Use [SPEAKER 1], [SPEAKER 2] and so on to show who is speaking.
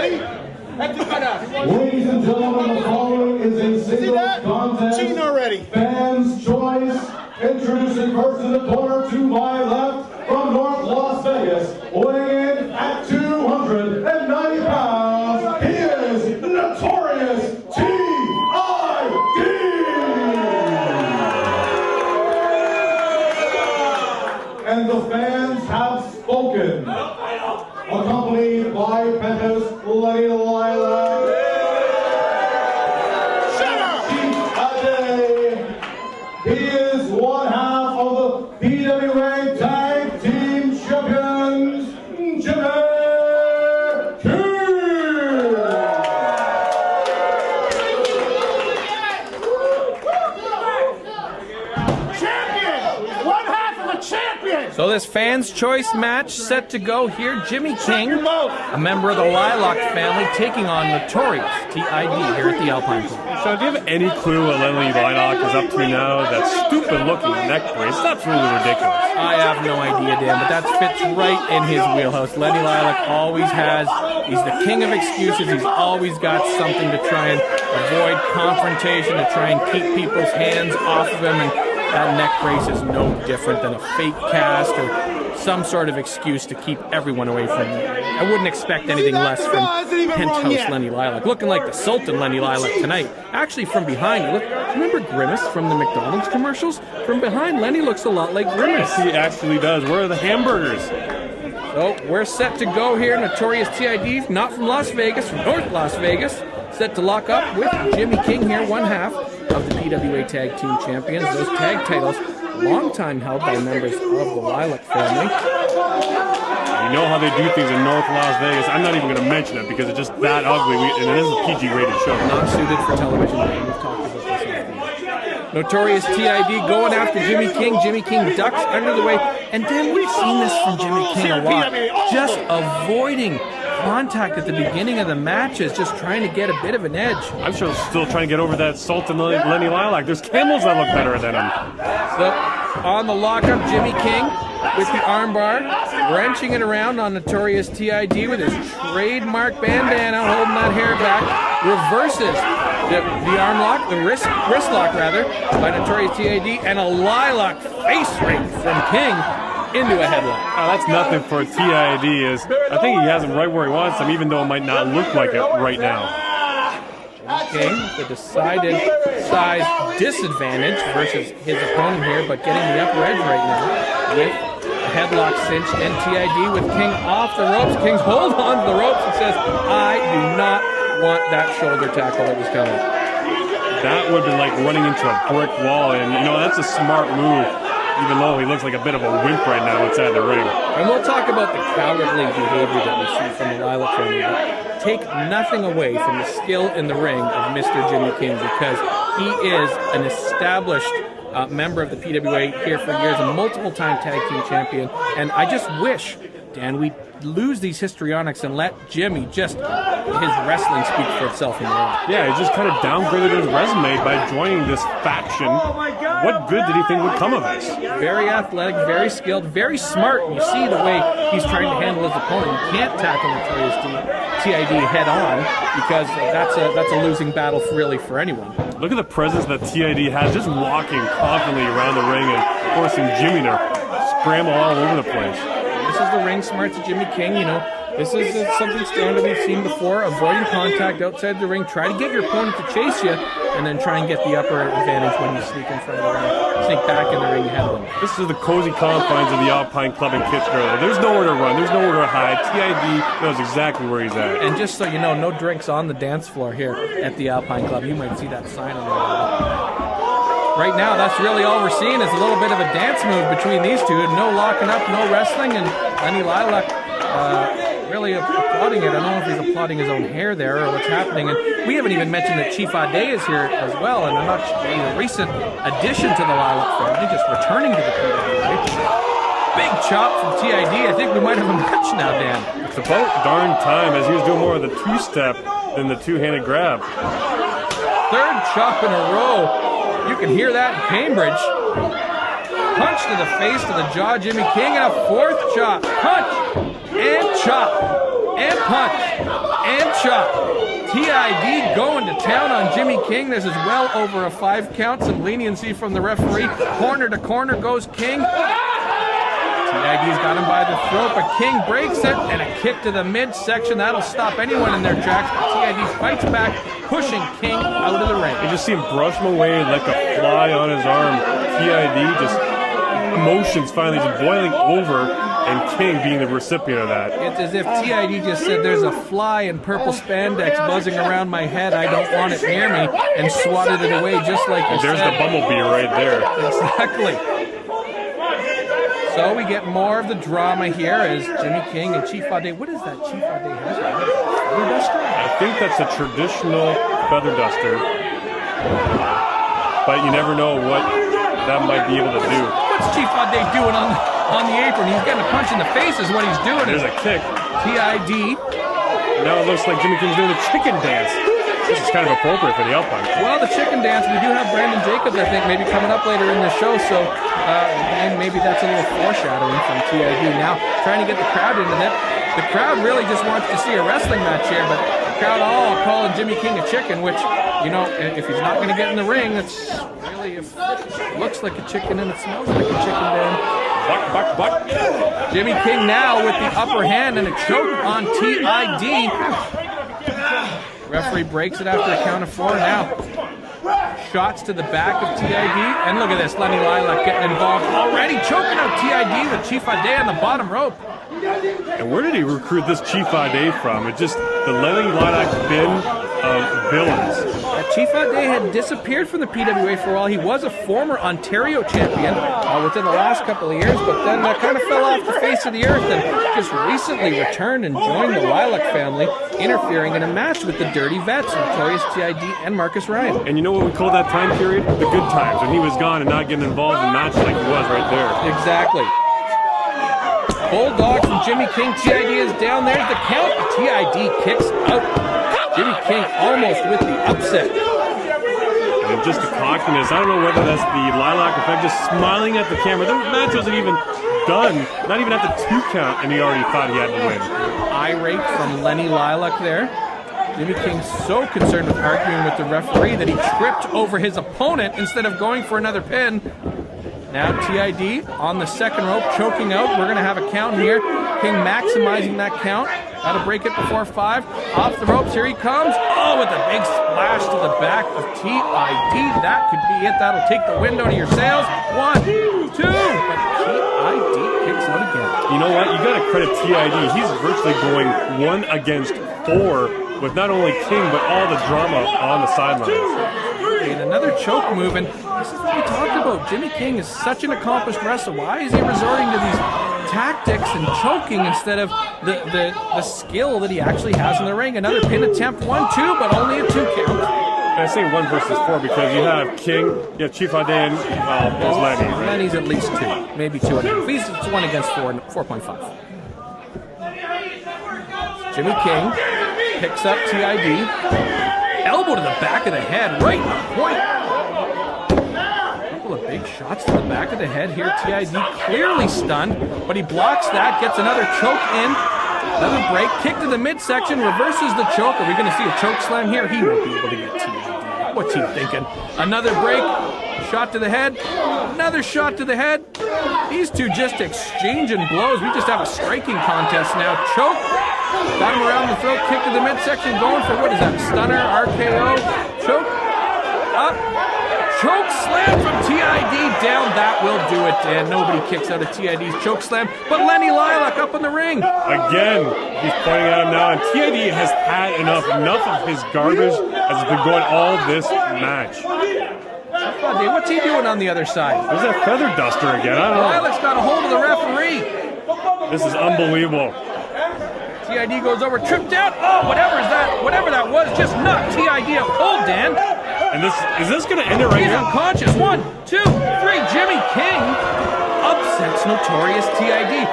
[SPEAKER 1] Ladies and gentlemen, the following is a singles contest. Fans' choice. Introducing first in the corner to my left from North Las Vegas, weighing in at 290 pounds. He is Notorious TID. And the fans have spoken. Accompanied by Pentas Lenny Lilac. He is one half of the PWA Tag Team Champions, Jimmy King!
[SPEAKER 2] Champion! One half of a champion!
[SPEAKER 3] So this fans' choice match set to go here. Jimmy King, a member of the Lilac family, taking on Notorious TID here at the Alpine Club.
[SPEAKER 4] So do you have any clue what Lenny Lilac is up to now? That stupid-looking neck brace. It's absolutely ridiculous.
[SPEAKER 3] I have no idea, Dan, but that fits right in his wheelhouse. Lenny Lilac always has. He's the king of excuses. He's always got something to try and avoid confrontation, to try and keep people's hands off of him, and that neck brace is no different than a fake cast or some sort of excuse to keep everyone away from him. I wouldn't expect anything less from Penthouse Lenny Lilac. Looking like the Sultan Lenny Lilac tonight. Actually, from behind, look, remember Grimace from the McDonald's commercials? From behind, Lenny looks a lot like Grimace.
[SPEAKER 4] He actually does. Where are the hamburgers?
[SPEAKER 3] So we're set to go here. Notorious TID, not from Las Vegas, from North Las Vegas. Set to lock up with Jimmy King here, one half of the PWA Tag Team Champions. Those tag titles, long time held by members of the Lilac family.
[SPEAKER 4] You know how they do things in North Las Vegas. I'm not even going to mention it because it's just that ugly, and it is a PG-rated show.
[SPEAKER 3] Not suited for television. We've talked about this often. Notorious TID going after Jimmy King. Jimmy King ducks under the way. And then we've seen this from Jimmy King a lot. Just avoiding contact at the beginning of the matches, just trying to get a bit of an edge.
[SPEAKER 4] I'm still trying to get over that Sultan Lenny Lilac. There's camels that look better than him.
[SPEAKER 3] So on the lockup, Jimmy King with the armbar, wrenching it around on Notorious TID with his trademark bandana, holding that hair back, reverses the arm lock, the wrist lock rather, by Notorious TID, and a Lilac face rake from King into a headlock.
[SPEAKER 4] Oh, that's nothing for TID. I think he has him right where he wants him, even though it might not look like it right now.
[SPEAKER 3] King, the decided size disadvantage versus his opponent here, but getting the upper edge right now with a headlock cinch and TID with King off the ropes. King's hold on to the ropes and says, I do not want that shoulder tackle that was coming.
[SPEAKER 4] That would have been like running into a brick wall, and you know, that's a smart move. Even though he looks like a bit of a wimp right now inside the ring.
[SPEAKER 3] And we'll talk about the cowardly behavior that we see from the Lilac family. But take nothing away from the skill in the ring of Mr. Jimmy King, because he is an established member of the PWA here for years, a multiple-time tag team champion. And I just wish, Dan, we lose these histrionics and let Jimmy just his wrestling speak for itself in the ring.
[SPEAKER 4] Yeah, he just kind of downgraded his resume by joining this faction. What good did he think would come of this?
[SPEAKER 3] Very athletic, very skilled, very smart. You see the way he's trying to handle his opponent. You can't tackle Notorious TID head on, because that's a losing battle really for anyone.
[SPEAKER 4] Look at the presence that TID has, just walking confidently around the ring and forcing Jimmy to scramble all over the place.
[SPEAKER 3] This is the ring smarts of Jimmy King, you know. This is something standard we've seen before, avoiding contact outside the ring. Try to get your opponent to chase you, and then try and get the upper advantage when you sneak in front of the ring. Sneak back in the ring ahead of them.
[SPEAKER 4] This is the cozy confines of the Alpine Club in Kitchener. There's nowhere to run. There's nowhere to hide. TID knows exactly where he's at.
[SPEAKER 3] And just so you know, no drinks on the dance floor here at the Alpine Club. You might see that sign on there. Right now, that's really all we're seeing is a little bit of a dance move between these two. No locking up, no wrestling, and Lenny Lilac really applauding it. I don't know if he's applauding his own hair there or what's happening. And we haven't even mentioned that Chief Ade is here as well, and a recent addition to the Lilac family, just returning to the PWA. Big chop from TID. I think we might have a match now, Dan.
[SPEAKER 4] It's about darn time, as he was doing more of the two-step than the two-handed grab.
[SPEAKER 3] Third chop in a row. You can hear that in Cambridge. Punch to the face, to the jaw, Jimmy King, and a fourth chop. Punch and chop and punch and chop. TID going to town on Jimmy King. This is well over a 5 count. Some leniency from the referee. Corner to corner goes King. TID's got him by the throat, but King breaks it, and a kick to the midsection. That'll stop anyone in their tracks, but TID fights back, pushing King out of the ring.
[SPEAKER 4] You just see him brush him away like a fly on his arm. TID just, emotions finally just boiling over, and King being the recipient of that.
[SPEAKER 3] It's as if TID just said, there's a fly in purple spandex buzzing around my head. I don't want it near me, and swatted it away just like you
[SPEAKER 4] There's
[SPEAKER 3] said.
[SPEAKER 4] the bumblebee right there.
[SPEAKER 3] Exactly. So we get more of the drama here as Jimmy King and Chief Ade. What is that Chief Ade has? Feather duster?
[SPEAKER 4] I think that's a traditional feather duster, but you never know what that might be able to do.
[SPEAKER 3] What's Chief Ade doing on the apron? He's getting a punch in the face is what he's doing.
[SPEAKER 4] There's a kick.
[SPEAKER 3] TID.
[SPEAKER 4] Now it looks like Jimmy King's doing the chicken dance. This is kind of appropriate for the out punch.
[SPEAKER 3] Well, the chicken dance, we do have Brandon Jacobs, I think, maybe coming up later in the show, so and maybe that's a little foreshadowing from TID. Now, trying to get the crowd into that. The crowd really just wants to see a wrestling match here, but the crowd all calling Jimmy King a chicken, which, you know, if he's not going to get in the ring, it's really, if it looks like a chicken and it smells like a chicken, then buck. Jimmy King now with the upper hand and a choke on TID. Referee breaks it after a count of 4 now. Shots to the back of TID. And look at this, Lenny Lilac getting involved already, choking out TID with Chief Ade on the bottom rope.
[SPEAKER 4] And where did he recruit this Chief Ade from? It's just the Lenny Lilac bin of villains.
[SPEAKER 3] Chief Ade had disappeared from the PWA for a while. He was a former Ontario champion within the last couple of years, but then kind of fell off the face of the earth and just recently returned and joined the Lilac family, interfering in a match with the Dirty Vets, Notorious, TID, and Marcus Ryan.
[SPEAKER 4] And you know what we call that time period? The good times, when he was gone and not getting involved in matches like he was right there.
[SPEAKER 3] Exactly. Bulldog from Jimmy King. TID is down. There's the count. TID kicks out. Jimmy King almost with the upset.
[SPEAKER 4] And just the cockiness. I don't know whether that's the Lilac effect, just smiling at the camera. The match wasn't even done. Not even at the 2 count, and he already thought he had to win.
[SPEAKER 3] Irate from Lenny Lilac there. Jimmy King so concerned with arguing with the referee that he tripped over his opponent instead of going for another pin. Now TID on the second rope, choking out. We're going to have a count here. King maximizing that count. Got to break it before 5. Off the ropes, here he comes. Oh, with a big splash to the back of TID. That could be it. That'll take the wind out of your sails. 1, 2. But TID kicks out again.
[SPEAKER 4] You know what? You got to credit TID. He's virtually going 1 against 4 with not only King, but all the drama on the sidelines.
[SPEAKER 3] And another choke move, and this is what we talked about. Jimmy King is such an accomplished wrestler. Why is he resorting to these tactics and choking instead of the skill that he actually has in the ring? Another pin attempt, 1, 2, but only a 2 count.
[SPEAKER 4] I say 1 versus 4 because you have King, you have Chief Ade, and there's Lenny. Right?
[SPEAKER 3] Lenny's at least 2, maybe 2.5. He's 1 against 4, 4.5. Jimmy King picks up TID. Elbow to the back of the head, right in the point. A couple of big shots to the back of the head here. TID clearly stunned, but he blocks that, gets another choke in. Another break, kick to the midsection, reverses the choke. Are we going to see a choke slam here? He won't be able to get TID. What's he thinking? Another break, shot to the head, another shot to the head. These two just exchanging blows. We just have a striking contest now. Choke. Got him around the throat, kick to the midsection, going for, what is that, stunner, RKO, choke, up, choke slam from TID, down, that will do it, and nobody kicks out of TID's choke slam, but Lenny Lilac up in the ring.
[SPEAKER 4] Again, he's pointing at him now, and TID has had enough of his garbage as has been going all this match.
[SPEAKER 3] What's he doing on the other side?
[SPEAKER 4] There's that feather duster again, I don't know.
[SPEAKER 3] Lilac's got a hold of the referee.
[SPEAKER 4] This is unbelievable.
[SPEAKER 3] TID goes over, tripped out. Oh, whatever that was, just knocked TID out cold, Dan.
[SPEAKER 4] And is this going to end it right
[SPEAKER 3] He's
[SPEAKER 4] now?
[SPEAKER 3] unconscious. 1, 2, 3. Jimmy King upsets Notorious TID.